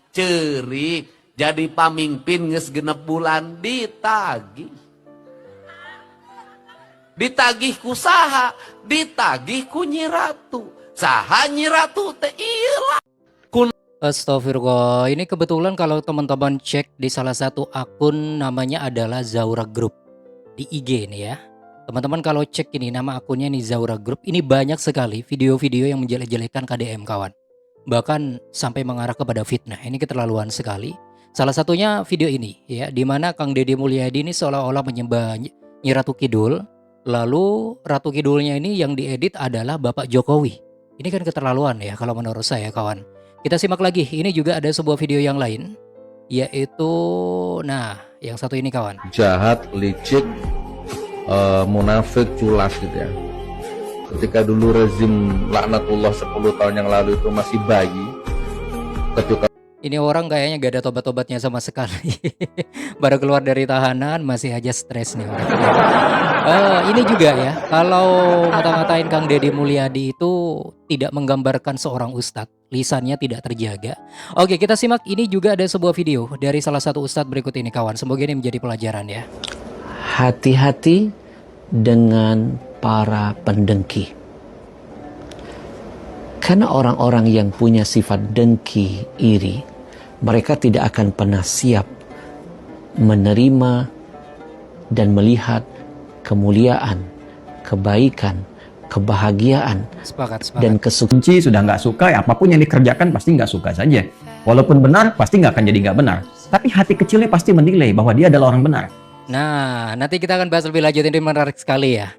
cerik jadi pamimpin geus 6 bulan ditagih ku saha, ditagih ku Nyi Ratu. Saha Nyi Ratu teh ieu. Astagfirullah, ini kebetulan kalau teman-teman cek di salah satu akun namanya adalah Zaura Group di IG nih ya. Teman-teman kalau cek ini nama akunnya nih Zaura Group, ini banyak sekali video-video yang menjelek-jelekan KDM kawan. Bahkan sampai mengarah kepada fitnah. Ini keterlaluan sekali. Salah satunya video ini ya, di mana Kang Deddy Mulyadi ini seolah-olah menyembah Nyi Ratu Kidul. Lalu Ratu Kidulnya ini yang diedit adalah Bapak Jokowi. Ini kan keterlaluan ya kalau menurut saya kawan. Kita simak lagi, ini juga ada sebuah video yang lain, yaitu, nah yang satu ini kawan. Jahat, licik, munafik, culas gitu ya. Ketika dulu rezim laknatullah 10 tahun yang lalu itu masih bayi, ketika ini orang kayaknya gak ada tobat-tobatnya sama sekali. Baru keluar dari tahanan masih aja stres nih orang. Ini juga ya, kalau ngata-ngatain Kang Deddy Mulyadi itu tidak menggambarkan seorang ustadz, lisannya tidak terjaga. Oke, kita simak, ini juga ada sebuah video dari salah satu ustadz berikut ini kawan. Semoga ini menjadi pelajaran ya. Hati-hati dengan para pendengki. Karena orang-orang yang punya sifat dengki, iri, mereka tidak akan pernah siap menerima dan melihat kemuliaan, kebaikan, kebahagiaan, dan kesuksesan. Sudah nggak suka, ya apapun yang dikerjakan pasti nggak suka saja. Walaupun benar, pasti nggak akan jadi nggak benar. Tapi hati kecilnya pasti menilai bahwa dia adalah orang benar. Nah, nanti kita akan bahas lebih lanjut, ini menarik sekali ya.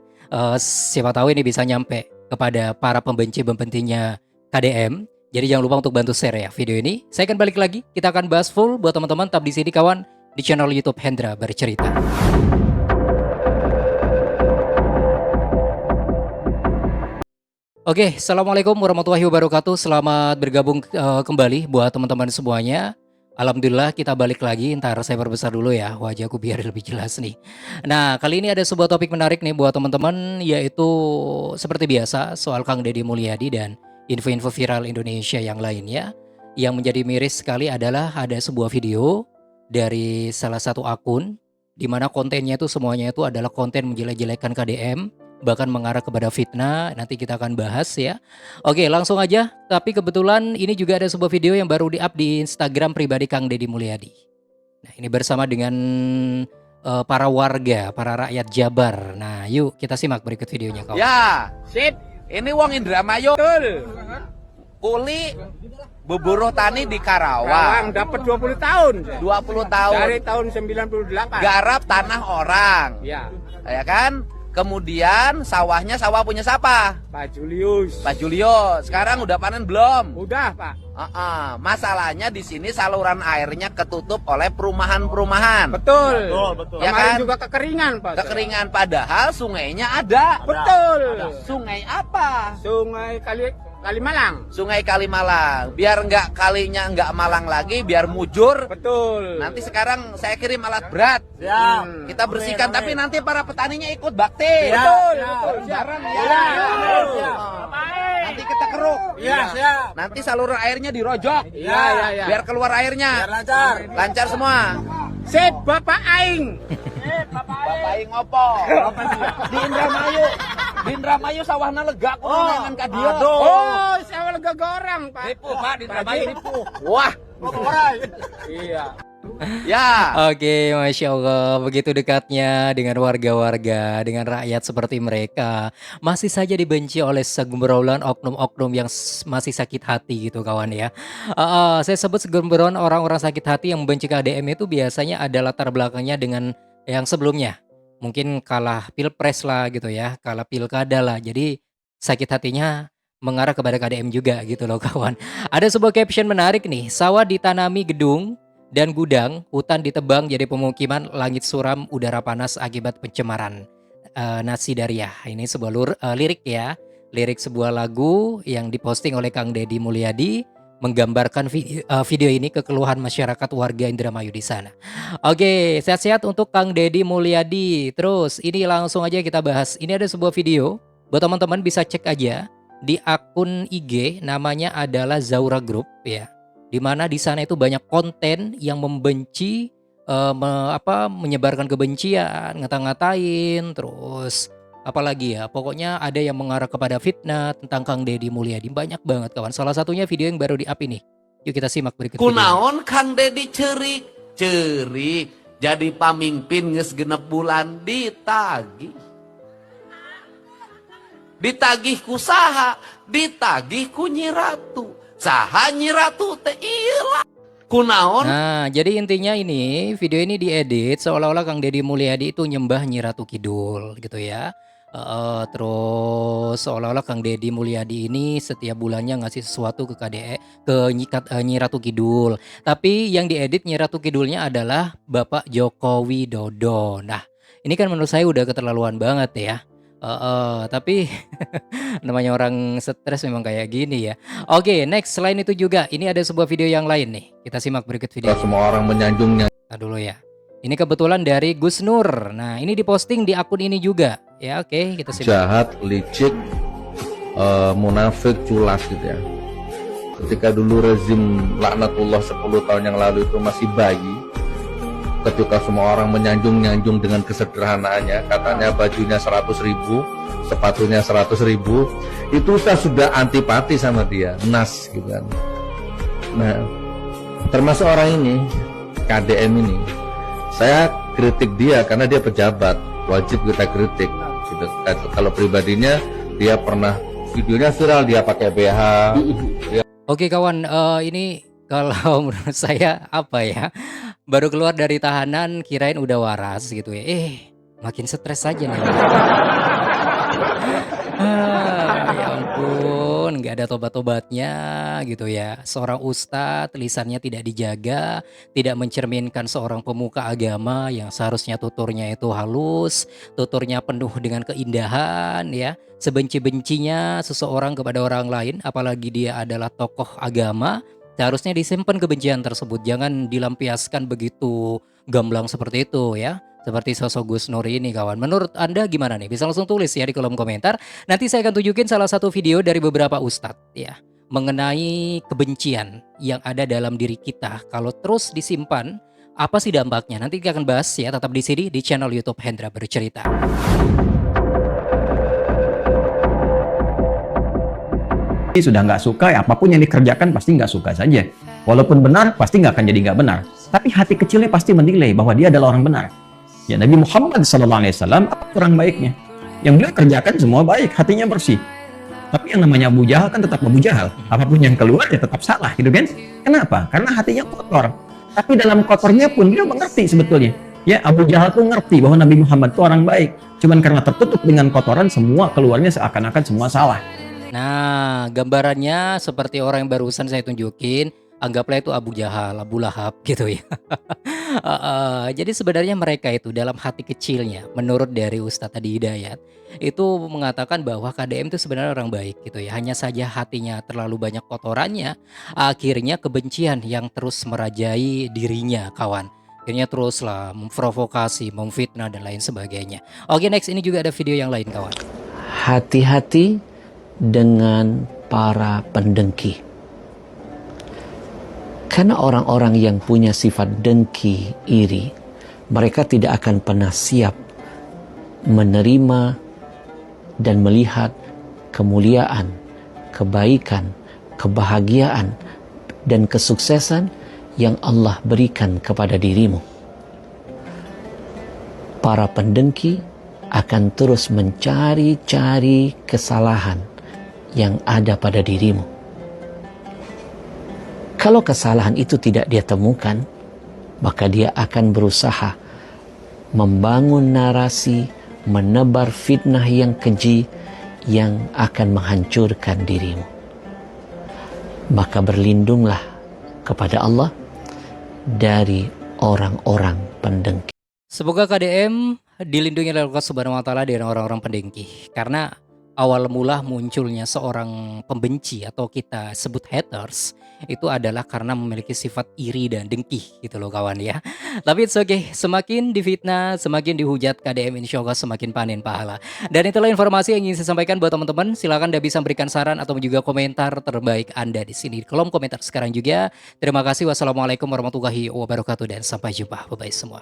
Siapa tahu ini bisa nyampe kepada para pembenci-pembencinya KDM. Jadi jangan lupa untuk bantu share ya video ini. Saya akan balik lagi, kita akan bahas full buat teman-teman tetap di sini kawan di channel YouTube Hendra Bercerita. Oke, assalamualaikum warahmatullahi wabarakatuh. Selamat bergabung kembali buat teman-teman semuanya. Alhamdulillah kita balik lagi, ntar saya perbesar dulu ya wajahku biar lebih jelas nih. Nah, kali ini ada sebuah topik menarik nih buat teman-teman, yaitu seperti biasa soal Kang Deddy Mulyadi dan info-info viral Indonesia yang lainnya. Yang menjadi miris sekali adalah ada sebuah video dari salah satu akun di mana kontennya itu semuanya itu adalah konten menjelek-jelekan KDM, bahkan mengarah kepada fitnah. Nanti kita akan bahas ya. Oke, langsung aja. Tapi kebetulan ini juga ada sebuah video yang baru di-up di Instagram pribadi Kang Deddy Mulyadi. Nah, ini bersama dengan para warga, para rakyat Jabar. Nah, yuk kita simak berikut videonya kawan. Ya, sip. Ini wong Indramayu. Betul. Uli beburuh tani di Karawang. Dapat 20 tahun. 20 tahun. Dari tahun 98. Garap tanah orang. Ya. Ya kan? Kemudian sawahnya sawah punya siapa? Pak Julius. Pak Julio. Sekarang udah panen belum? Udah, Pak. Masalahnya di sini saluran airnya ketutup oleh perumahan-perumahan. Betul. Ya Kemarin kan? juga kekeringan, Pak. Kekeringan padahal sungainya ada. Betul. Sungai apa? Sungai Kalimalang. Sungai Kalimalang. Biar nggak kalinya nggak malang lagi, biar mujur. Betul. Nanti sekarang saya kirim alat berat. Ya. Kita bersihkan, tapi nanti para petaninya ikut bakti. Ya. Betul. Ya. Bareng ya. Ya. Ya. Nanti kita keruk. Iya, siap. Nanti saluran airnya dirojok. Iya. Biar keluar airnya. Biar lancar. Lancar semua. Sip, Bapak Aing. Bapak Aing ngopo? Di Indramayu. Di Indramayu sawahna lega kurangan ka dieu. Oh, saya lega gorang, Pak. Nipu, Pak, di Indramayu nipu. Wah. Iya. Ya. Oke, Masya Allah, begitu dekatnya dengan warga-warga, dengan rakyat seperti mereka, masih saja dibenci oleh segerombolan oknum-oknum yang masih sakit hati gitu kawan ya. Saya sebut segerombolan orang-orang sakit hati yang membenci KDM itu biasanya ada latar belakangnya dengan yang sebelumnya. Mungkin kalah pilpres lah gitu ya, kalah pilkada lah, jadi sakit hatinya mengarah kepada KDM juga gitu loh kawan. Ada sebuah caption menarik nih, sawah ditanami gedung dan gudang, hutan ditebang jadi pemukiman, langit suram, udara panas akibat pencemaran. Nasi Daria, ini sebuah lirik ya, lirik sebuah lagu yang diposting oleh Kang Deddy Mulyadi, menggambarkan video ini kekeluhan masyarakat warga Indramayu di sana. Oke, sehat-sehat untuk Kang Deddy Mulyadi. Terus ini langsung aja kita bahas. Ini ada sebuah video, buat teman-teman bisa cek aja di akun IG, namanya adalah Zaura Group ya. di mana di sana itu banyak konten yang membenci, menyebarkan kebencian, ngata-ngatain, terus apalagi ya, pokoknya ada yang mengarah kepada fitnah tentang Kang Deddy Mulyadi, banyak banget kawan. Salah satunya video yang baru di-up ini. Yuk kita simak berikut videonya. Kunaon Kang Deddy cerik jadi pamimpin geus genep bulan ditagih ku saha, ditagih ku Nyi Ratu. Saha Nyi Ratu teh ieu. Kunaon? Nah, jadi intinya ini video ini diedit seolah-olah Kang Deddy Mulyadi itu nyembah Nyi Ratu Kidul gitu ya. Terus seolah-olah Kang Deddy Mulyadi ini setiap bulannya ngasih sesuatu ke Nyi Ratu Kidul. Tapi yang diedit Nyi Ratu Kidulnya adalah Bapak Joko Widodo. Nah, ini kan menurut saya udah keterlaluan banget ya. Tapi namanya orang stres memang kayak gini ya. Oke, next, selain itu juga ini ada sebuah video yang lain nih. Kita simak berikut video. Semua orang menyanjungnya. Nah dulu ya. Ini kebetulan dari Gus Nur. Nah, ini diposting di akun ini juga. Ya, oke, kita simak. Jahat, licik, munafik, culas gitu ya. Ketika dulu rezim laknatullah 10 tahun yang lalu itu masih bayi, ketika semua orang menyanjung-nyanjung dengan kesederhanaannya, katanya bajunya 100.000, sepatunya 100.000, itu saya sudah antipati sama dia, nas gitu kan. Nah, termasuk orang ini, KDM ini, saya kritik dia karena dia pejabat, wajib kita kritik gitu. Kalau pribadinya, dia pernah videonya viral, dia pakai BH. Oke kawan, ini kalau menurut saya apa ya, baru keluar dari tahanan kirain udah waras gitu ya, makin stres aja nih. Ya ampun, nggak ada tobat-tobatnya gitu ya. Seorang ustadz lisannya tidak dijaga, tidak mencerminkan seorang pemuka agama yang seharusnya tuturnya itu halus, tuturnya penuh dengan keindahan ya. Sebenci-bencinya seseorang kepada orang lain, apalagi dia adalah tokoh agama, seharusnya disimpan kebencian tersebut, jangan dilampiaskan begitu gamblang seperti itu ya. Seperti sosok Gus Nur ini kawan. Menurut Anda gimana nih? Bisa langsung tulis ya di kolom komentar. Nanti saya akan tunjukin salah satu video dari beberapa ustadz ya, mengenai kebencian yang ada dalam diri kita. Kalau terus disimpan, apa sih dampaknya? Nanti kita akan bahas ya, tetap di sini di channel YouTube Hendra Bercerita. Sudah nggak suka, ya apapun yang dikerjakan pasti nggak suka saja. Walaupun benar, pasti nggak akan jadi nggak benar. Tapi hati kecilnya pasti menilai bahwa dia adalah orang benar. Ya, Nabi Muhammad SAW, apa kurang baiknya? Yang beliau kerjakan semua baik, hatinya bersih. Tapi yang namanya Abu Jahal kan tetap Abu Jahal. Apapun yang keluar ya tetap salah, gitu kan? Kenapa? Karena hatinya kotor. Tapi dalam kotornya pun beliau mengerti sebetulnya. Ya, Abu Jahal tuh ngerti bahwa Nabi Muhammad itu orang baik. Cuman karena tertutup dengan kotoran, semua keluarnya seakan-akan semua salah. Nah, gambarannya seperti orang yang barusan saya tunjukin. Anggaplah itu Abu Jahal, Abu Lahab gitu ya. Jadi sebenarnya mereka itu dalam hati kecilnya, menurut dari Ustadz Adi Hidayat, itu mengatakan bahwa KDM itu sebenarnya orang baik gitu ya. Hanya saja hatinya terlalu banyak kotorannya, akhirnya kebencian yang terus merajai dirinya kawan. Akhirnya teruslah memprovokasi, memfitnah dan lain sebagainya. Oke, next, ini juga ada video yang lain kawan. Hati-hati dengan para pendengki. Karena orang-orang yang punya sifat dengki, iri, mereka tidak akan pernah siap menerima dan melihat kemuliaan, kebaikan, kebahagiaan, dan kesuksesan yang Allah berikan kepada dirimu. Para pendengki akan terus mencari-cari kesalahan yang ada pada dirimu. Kalau kesalahan itu tidak dia temukan, maka dia akan berusaha membangun narasi, menebar fitnah yang keji yang akan menghancurkan dirimu. Maka berlindunglah kepada Allah dari orang-orang pendengki. Semoga KDM dilindungi oleh Allah Subhanahu wa taala dari orang-orang pendengki. Karena awal mula munculnya seorang pembenci atau kita sebut haters itu adalah karena memiliki sifat iri dan dengki gitu loh kawan ya. Tapi it's okay, semakin difitnah, semakin dihujat KDM insya Allah semakin panen pahala. Dan itulah informasi yang ingin saya sampaikan buat teman-teman. Silakan Anda bisa berikan saran atau juga komentar terbaik Anda di sini di kolom komentar sekarang juga. Terima kasih. Wassalamualaikum warahmatullahi wabarakatuh dan sampai jumpa. Bye bye semua.